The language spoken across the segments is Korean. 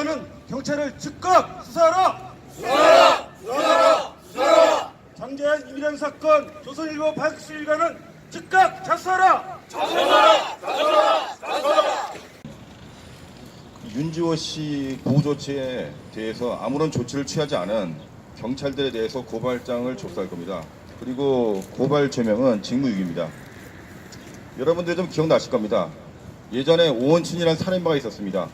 는 경찰을 즉각 수사하라! 수사하라! 장재현 이민영 사건 조선일보 발수 일가는 즉각 자수하라! 윤지호 씨 보호 조치에 대해서 아무런 조치를 취하지 않은 경찰들에 대해서 고발장을 접수할 겁니다. 그리고 고발 죄명은 직무유기입니다. 여러분들 좀 기억나실 겁니다. 예전에 오원춘이라는 살인마가 있었습니다.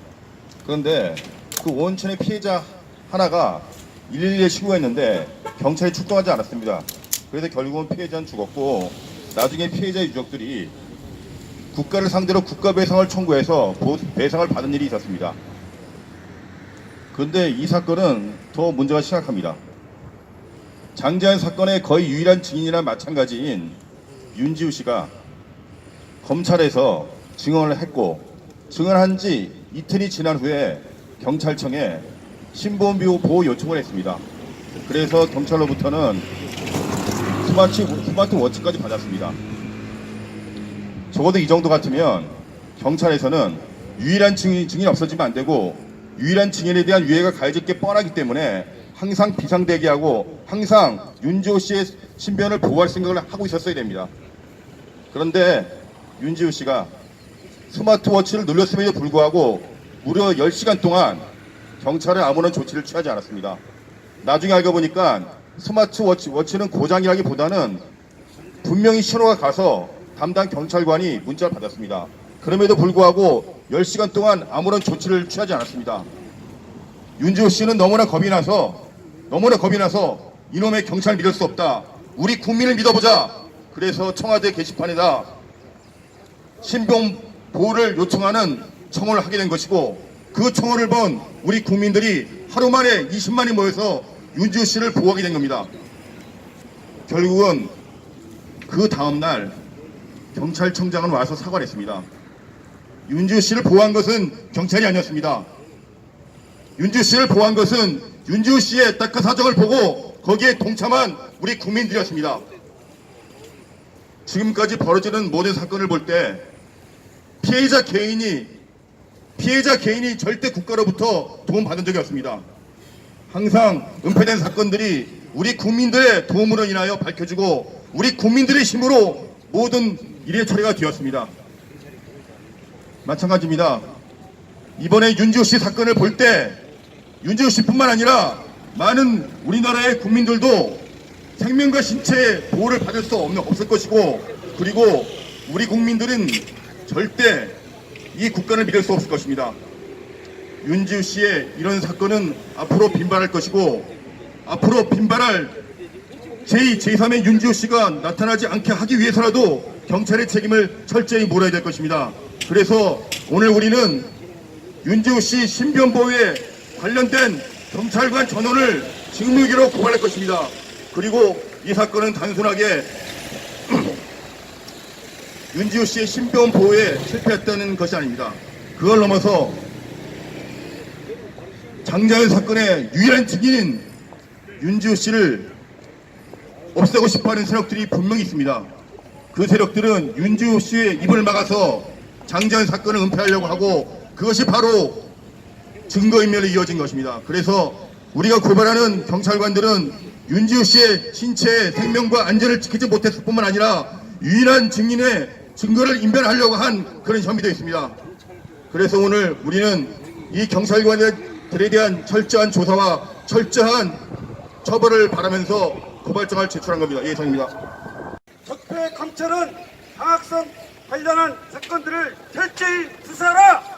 그런데 그 오원춘의 피해자 하나가 112에 신고했는데 경찰이 출동하지 않았습니다. 그래서 결국은 피해자는 죽었고 나중에 피해자의 유족들이 국가를 상대로 국가배상을 청구해서 배상을 받은 일이 있었습니다. 그런데 이 사건은 더 문제가 심각합니다. 장재현 사건의 거의 유일한 증인이나 마찬가지인 윤지호 씨가 검찰에서 증언을 했고 증언한 지 이틀이 지난 후에 경찰청에 신변 보호 요청을 했습니다. 그래서 경찰로부터는 스마트워치까지 받았습니다. 적어도 이 정도 같으면 경찰에서는 유일한 증인이 없어지면 안 되고 유일한 증인에 대한 유해가 가해질 게 뻔하기 때문에 항상 비상대기하고 항상 윤지호 씨의 신변을 보호할 생각을 하고 있었어야 됩니다. 그런데 윤지호 씨가 스마트워치를 눌렀음에도 불구하고 무려 10시간 동안 경찰은 아무런 조치를 취하지 않았습니다. 나중에 알고 보니까 스마트워치는 고장이라기보다는 분명히 신호가 가서 담당 경찰관이 문자를 받았습니다. 그럼에도 불구하고 10시간 동안 아무런 조치를 취하지 않았습니다. 윤지호 씨는 너무나 겁이 나서 이놈의 경찰 믿을 수 없다. 우리 국민을 믿어보자. 그래서 청와대 게시판에다 신변 보호를 요청하는 청원을 하게 된 것이고 그 청원을 본 우리 국민들이 하루 만에 20만이 모여서 윤지호 씨를 보호하게 된 겁니다. 결국은 그 다음날 경찰청장은 와서 사과를 했습니다. 윤지호 씨를 보호한 것은 경찰이 아니었습니다. 윤지호 씨를 보호한 것은 윤지호 씨의 딱한 사정을 보고 거기에 동참한 우리 국민들이었습니다. 지금까지 벌어지는 모든 사건을 볼 때 피해자 개인이 절대 국가로부터 도움받은 적이 없습니다. 항상 은폐된 사건들이 우리 국민들의 도움으로 인하여 밝혀지고 우리 국민들의 힘으로 모든 일의 처리가 되었습니다. 마찬가지입니다. 이번에 윤지호 씨 사건을 볼 때 윤지호 씨뿐만 아니라 많은 우리나라의 국민들도 생명과 신체의 보호를 받을 수 없을 것이고 그리고 우리 국민들은 절대 이 국가를 믿을 수 없을 것입니다. 윤지호 씨의 이런 사건은 앞으로 빈발할 것이고 앞으로 빈발할 제2, 제3의 윤지호 씨가 나타나지 않게 하기 위해서라도 경찰의 책임을 철저히 물어야 될 것입니다. 그래서 오늘 우리는 윤지호 씨 신변보호에 관련된 경찰관 전원을 직무유기로 고발할 것입니다. 그리고 이 사건은 단순하게 윤지호 씨의 신변 보호에 실패했다는 것이 아닙니다. 그걸 넘어서 장재현 사건의 유일한 증인인 윤지호 씨를 없애고 싶어하는 세력들이 분명히 있습니다. 그 세력들은 윤지호 씨의 입을 막아서 장재현 사건을 은폐하려고 하고 그것이 바로 증거인멸로 이어진 것입니다. 그래서 우리가 고발하는 경찰관들은 윤지호 씨의 신체의 생명과 안전을 지키지 못했을 뿐만 아니라 유일한 증인의 증거를 인멸하려고 한 그런 혐의도 있습니다. 그래서 오늘 우리는 이 경찰관들에 대한 철저한 조사와 철저한 처벌을 바라면서 고발장을 제출한 겁니다. 예, 이상입니다. 적폐 검찰은 방학성 관련한 사건들을 철저히 수사하라!